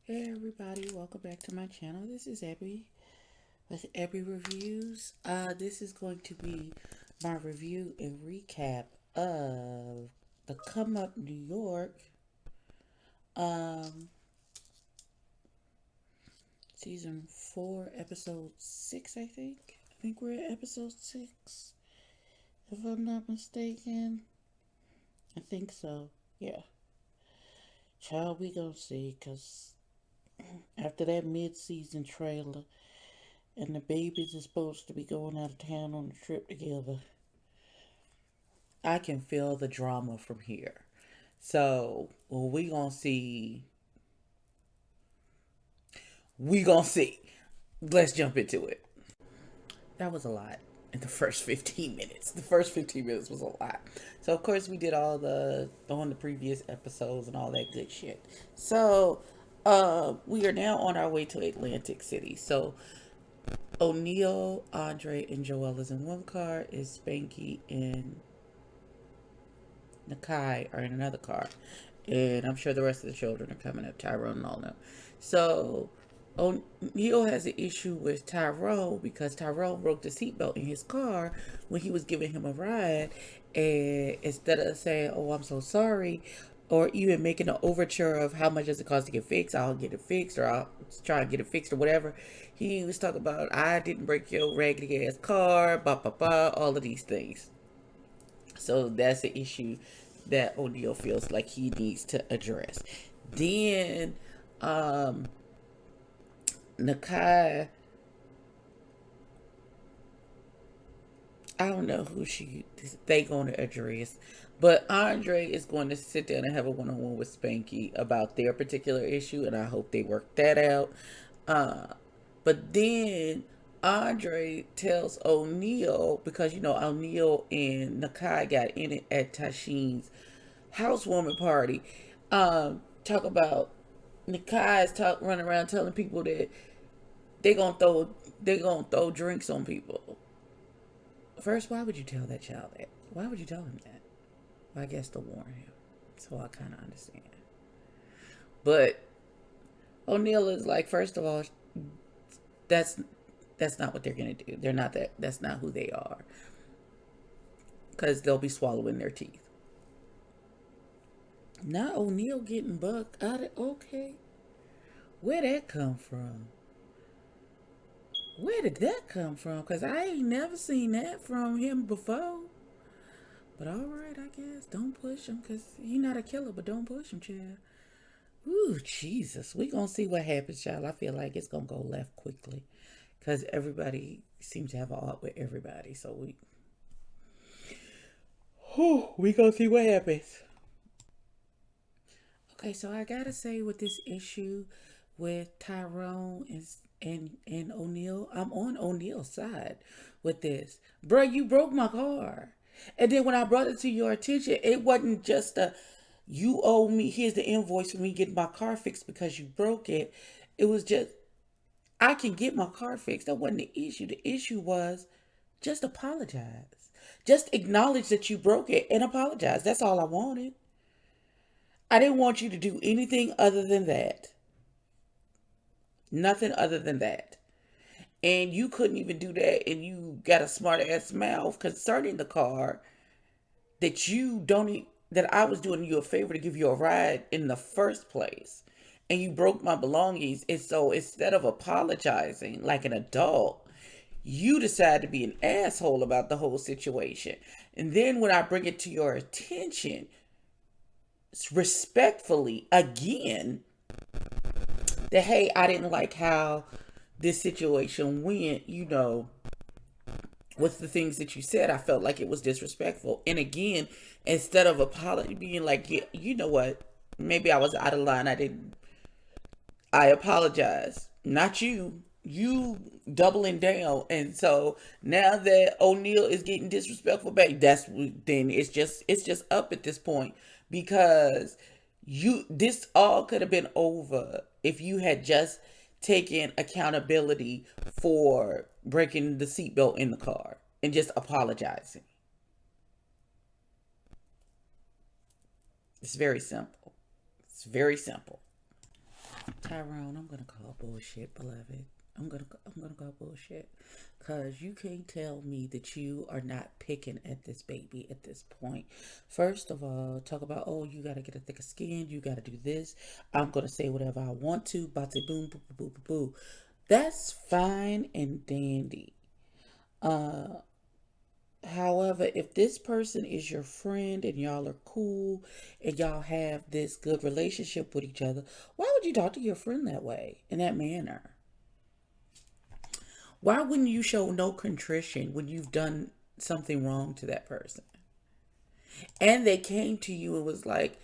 Hey everybody, welcome back to my channel. This is Abby with Abby Reviews. This is going to be my review and recap of the Come Up New York um season 4, episode 6, I think. I think we're at episode 6, if I'm not mistaken. I think so. Yeah. Child, we gonna see, cause after that mid-season trailer and the babies are supposed to be going out of town on a trip together, I can feel the drama from here. So, well, we gonna see. Let's jump into it. That was a lot in the first 15 minutes. The first 15 minutes was a lot. So, of course, we did all the on the previous episodes and all that good shit. So, we are now on our way to Atlantic City. So, O'Neill, Andre, and Joel is in one car. Is Spanky and Nakai are in another car. And I'm sure the rest of the children are coming up, Tyrone and all them. So O'Neill has an issue with Tyrone because Tyrone broke the seatbelt in his car when he was giving him a ride. And instead of saying, "Oh, I'm so sorry," or even making an overture of how much does it cost to get fixed, I'll get it fixed, or I'll try and get it fixed, or whatever. He was talking about, "I didn't break your raggedy ass car," blah, blah, blah, all of these things. So that's an issue that O'Neill feels like he needs to address. Then Nakai, I don't know who they going to address, but Andre is going to sit down and have a one-on-one with Spanky about their particular issue, and I hope they work that out. Uh, but then Andre tells O'Neill, because O'Neill and Nakai got in it at Tashin's housewarming party. Talk about Nakai's running around telling people that they gonna throw they gonna throw drinks on people. First, why would you tell that child that? Why would you tell him that? Well, I guess to warn him. So I kind of understand. But O'Neill is like, first of all, that's that's not what they're gonna do. They're not that. That's not who they are. Because they'll be swallowing their teeth. Not O'Neill getting bucked out of. Okay, where that come from? Where did that come from? Because I ain't never seen that from him before. But all right, I guess. Don't push him because he not a killer, but don't push him, child. Ooh, Jesus. We going to see what happens, child. I feel like it's going to go left quickly because everybody seems to have a art with everybody. So we going to see what happens. Okay, so I got to say with this issue with Tyrone and O'Neill, I'm on O'Neill's side with this. Bruh, you broke my car. And then when I brought it to your attention, it wasn't just you owe me, here's the invoice for me getting my car fixed because you broke it. It was just, I can get my car fixed. That wasn't the issue. The issue was just apologize. Just acknowledge that you broke it and apologize. That's all I wanted. I didn't want you to do anything other than that. Nothing other than that. And you couldn't even do that, and you got a smart ass mouth concerning the car that you don't that I was doing you a favor to give you a ride in the first place. And you broke my belongings. And so instead of apologizing like an adult, you decide to be an asshole about the whole situation. And then when I bring it to your attention, respectfully, again, that hey, I didn't like how this situation went, with the things that you said, I felt like it was disrespectful. And again, instead of apology being like, yeah, you know what, maybe I was out of line, I apologize. Not you. You doubling down. And so now that O'Neill is getting disrespectful back, then it's just up at this point because this all could have been over if you had just taken accountability for breaking the seatbelt in the car and just apologizing. It's very simple. It's very simple. Tyrone, I'm gonna call bullshit, beloved. I'm gonna call bullshit, cause you can't tell me that you are not picking at this baby at this point. First of all, talk about, oh, you gotta get a thicker skin, you gotta do this. I'm gonna say whatever I want to. Bate boom, boo, boo, boo, boo, boo. That's fine and dandy. Uh, However, if this person is your friend and y'all are cool and y'all have this good relationship with each other, why would you talk to your friend that way, in that manner? Why wouldn't you show no contrition when you've done something wrong to that person? And they came to you and was like,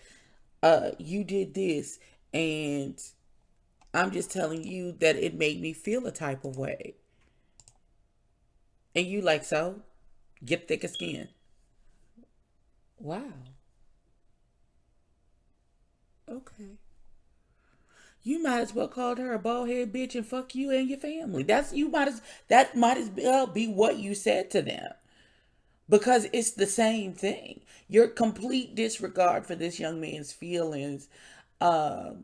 you did this, and I'm just telling you that it made me feel a type of way. And you like, so? Get thicker skin. Wow. Okay. You might as well call her a bald head bitch and fuck you and your family. That might as well be what you said to them. Because it's the same thing. Your complete disregard for this young man's feelings, um,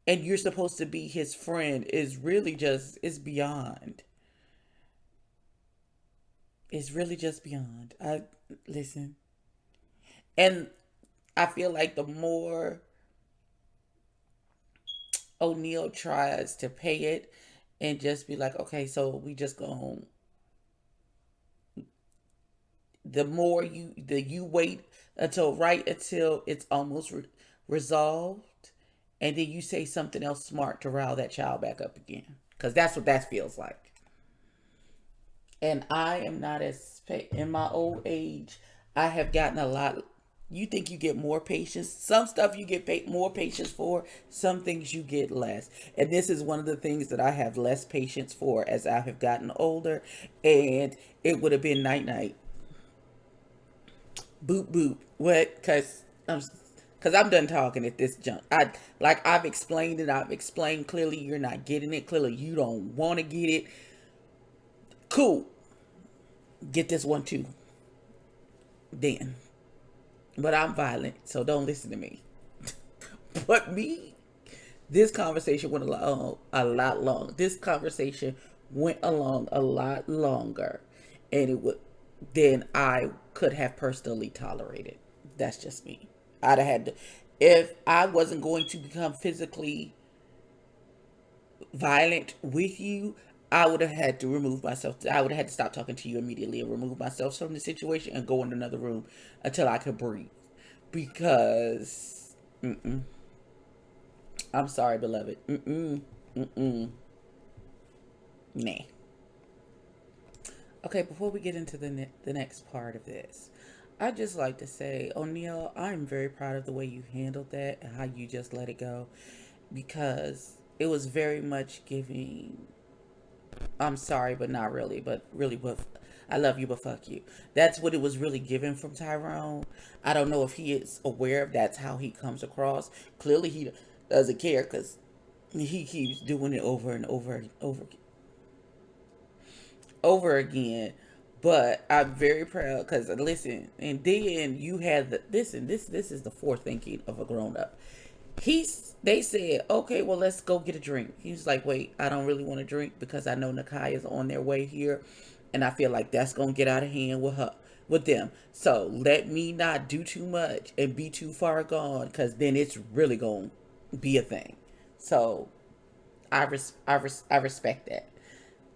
and you're supposed to be his friend is really just it's beyond. It's really just beyond. I listen. And I feel like the more O'Neal tries to pay it and just be like, okay, so we just go, the more you wait until right until it's almost resolved, and then you say something else smart to rile that child back up again, because that's what that feels like. And I am not as in my old age, I have gotten a lot. You think you get more patience, some stuff you get more patience for, some things you get less, and this is one of the things that I have less patience for as I have gotten older. And it would have been night night, boop boop. What? Because I'm done talking at this junk. I've explained it. I've explained clearly. You're not getting it. Clearly, you don't want to get it. Cool. Get this one too. Then, but I'm violent, so don't listen to me. But me, this conversation went a lot long. This conversation went along a lot longer, and it would than I could have personally tolerated. That's just me. I'd have had to, if I wasn't going to become physically violent with you, I would have had to remove myself. I would have had to stop talking to you immediately and remove myself from the situation and go in another room until I could breathe. Because, I'm sorry, beloved. Nah. Okay, before we get into the next part of this, I'd just like to say, O'Neal, I'm very proud of the way you handled that and how you just let it go, because it was very much giving, I'm sorry, but not really, but really, but I love you, but fuck you. That's what it was really given from Tyrone. I don't know if he is aware of that's how he comes across. Clearly, he doesn't care because he keeps doing it over and over and over again. But I'm very proud because listen, and then you had the listen. This is the forethinking of a grown up. They said, okay, well, let's go get a drink. He was like, wait, I don't really want to drink because I know Nakai is on their way here, and I feel like that's gonna get out of hand with them. So let me not do too much and be too far gone, because then it's really gonna be a thing. So I respect that.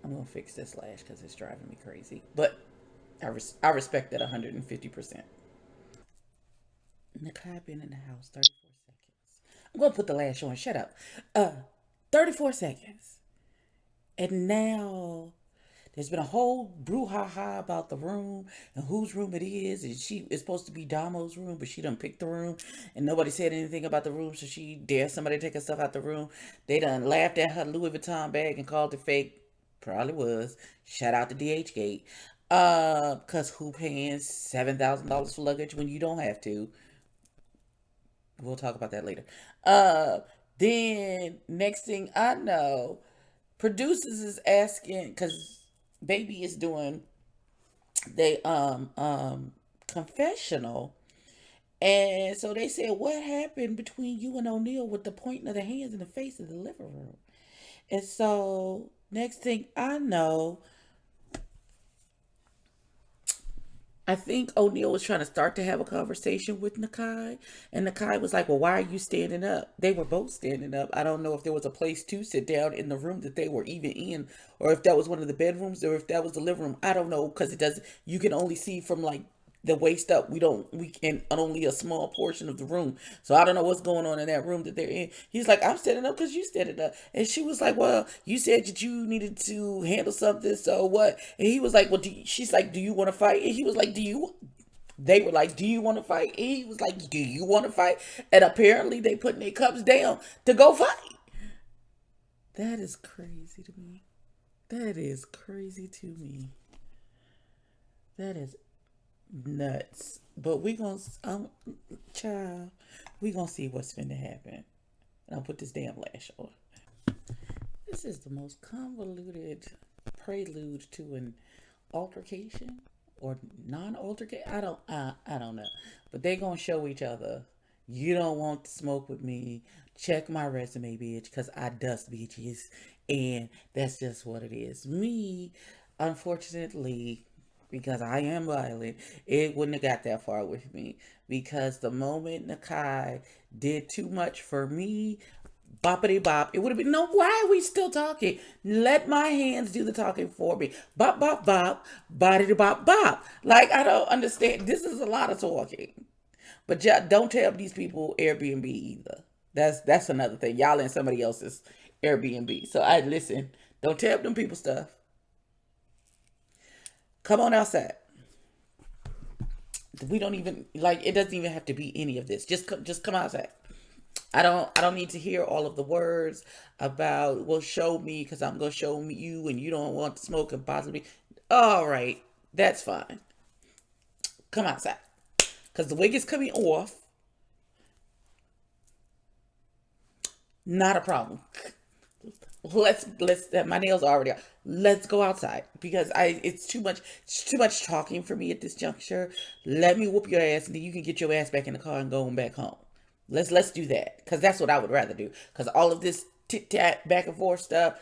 I'm gonna fix this lash because it's driving me crazy. But I respect that 150%. Nakai been in the house 34 seconds. I'm gonna put the lash on. Shut up. 34 seconds. And now there's been a whole brouhaha about the room and whose room it is. And she is supposed to be Damo's room, but she done picked the room. And nobody said anything about the room, so she dared somebody to take her stuff out the room. They done laughed at her Louis Vuitton bag and called it fake. Probably was. Shout out to DH Gate. Cause who paying $7,000 for luggage when you don't have to? We'll talk about that later. Uh, then next thing I know, producers is asking because baby is doing they confessional, And so they said, what happened between you and O'Neal with the pointing of the hands in the face of the living room? And so next thing I know, I think O'Neal was trying to start to have a conversation with Nakai, and Nakai was like, "Well, why are you standing up?" They were both standing up. I don't know if there was a place to sit down in the room that they were even in, or if that was one of the bedrooms, or if that was the living room. I don't know because it does. You can only see from like the waist up. We can only a small portion of the room. So I don't know what's going on in that room that they're in. He's like, I'm standing up because you standing up. And she was like, well, you said that you needed to handle something. So what? And he was like, well, she's like, do you want to fight? And he was like, do you? They were like, do you want to fight? And he was like, do you want to fight? And apparently they putting their cups down to go fight. That is crazy to me. That is crazy to me. That is nuts. But we gonna, child, we gonna see what's finna happen. And I'll put this damn lash on. This is the most convoluted prelude to an altercation or non-altercation. I don't know. But they gonna show each other. You don't want to smoke with me. Check my resume, bitch, because I dust bitches. And that's just what it is. Me, unfortunately, because I am violent, it wouldn't have got that far with me. Because the moment Nakai did too much for me, boppity bop, it would have been, no, why are we still talking? Let my hands do the talking for me. Bop, bop, bop, body bop, bop. Like, I don't understand. This is a lot of talking. But yeah, don't tell these people Airbnb either. That's another thing. Y'all in somebody else's Airbnb. So I listen. Don't tell them people stuff. Come on outside. We don't even like. It doesn't even have to be any of this. Just come outside. I don't need to hear all of the words about, well, show me because I'm gonna show you and you don't want to smoke and possibly. All right, that's fine. Come outside because the wig is coming off. Not a problem. Let's my nails are already out. Let's go outside because I it's too much talking for me at this juncture. Let me whoop your ass and then you can get your ass back in the car and go back home. Let's do that because that's what I would rather do because all of this tit tat back and forth stuff,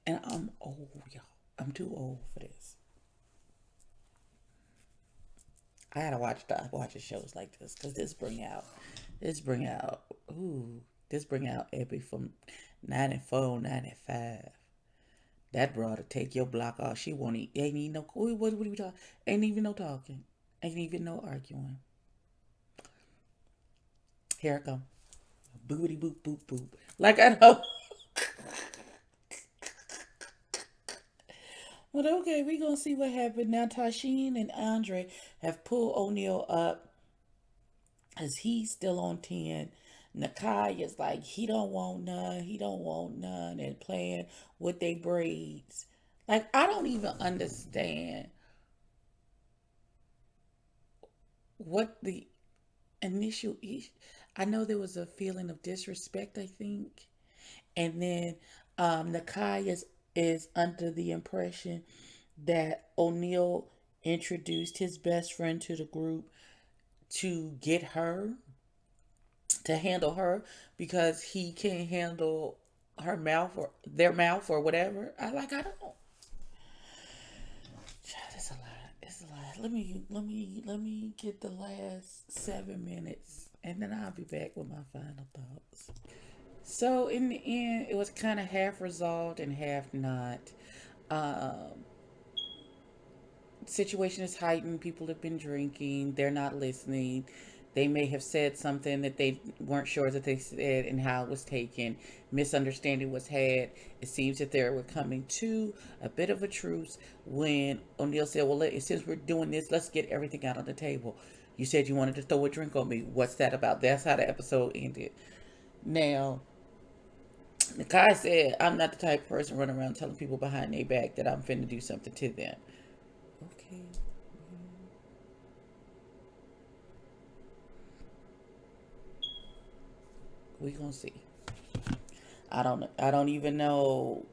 and I'm old, y'all. I'm too old for this. I gotta watch shows like this because this bring out ooh this bring out Epi from 94, 95. That broad to take your block off. She won't eat. Ain't even no. What are we talking? Ain't even no talking. Ain't even no arguing. Here I come. Boopity boop boop boop. Like I know. But okay, we gonna see what happened now. Tashin and Andre have pulled O'Neal up as he's still on 10. Nakai is like he don't want none. He don't want none, and playing with they braids. Like I don't even understand what the initial issue. I know there was a feeling of disrespect, I think, and then Nakai is under the impression that O'Neal introduced his best friend to the group to get her to handle her because he can't handle her mouth or their mouth or whatever. I don't. It's a lot. It's a lot. Let me get the last 7 minutes and then I'll be back with my final thoughts. So in the end, it was kind of half resolved and half not. Um, Situation is heightened. People have been drinking. They're not listening. They may have said something that they weren't sure that they said and how it was taken. Misunderstanding was had. It seems that they were coming to a bit of a truce when O'Neal said, well, since we're doing this, let's get everything out on the table. You said you wanted to throw a drink on me. What's that about? That's how the episode ended. Now, the guy said, I'm not the type of person running around telling people behind their back that I'm finna do something to them. Okay, we gonna see. I don't even know.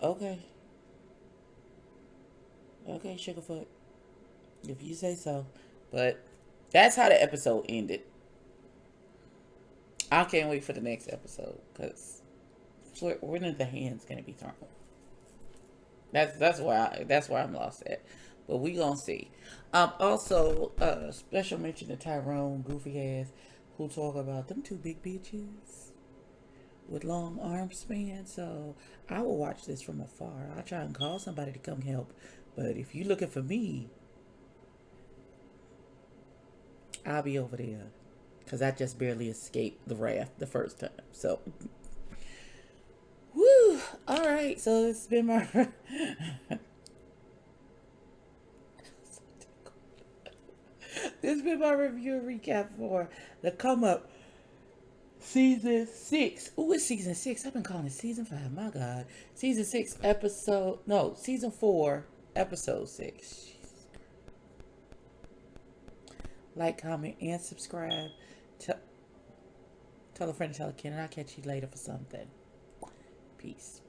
Okay. Okay, Sugarfoot. If you say so. But That's how the episode ended. I can't wait for the next episode because when are the hands gonna be thrown? That's why I'm lost at. But we gonna see. Also, special mention to Tyrone, goofy ass, who talk about them two big bitches with long arm span. So I will watch this from afar. I'll try and call somebody to come help. But if you looking for me, I'll be over there. Cause I just barely escaped the wrath the first time. So woo! Alright, so it's been my this has been my review and recap for the come up season 6. Ooh, it's season 6. I've been calling it season 5. My God. Season 6 episode no, season 4, episode 6. Like, comment, and subscribe. Tell a friend to tell a kid, and I'll catch you later for something. Peace.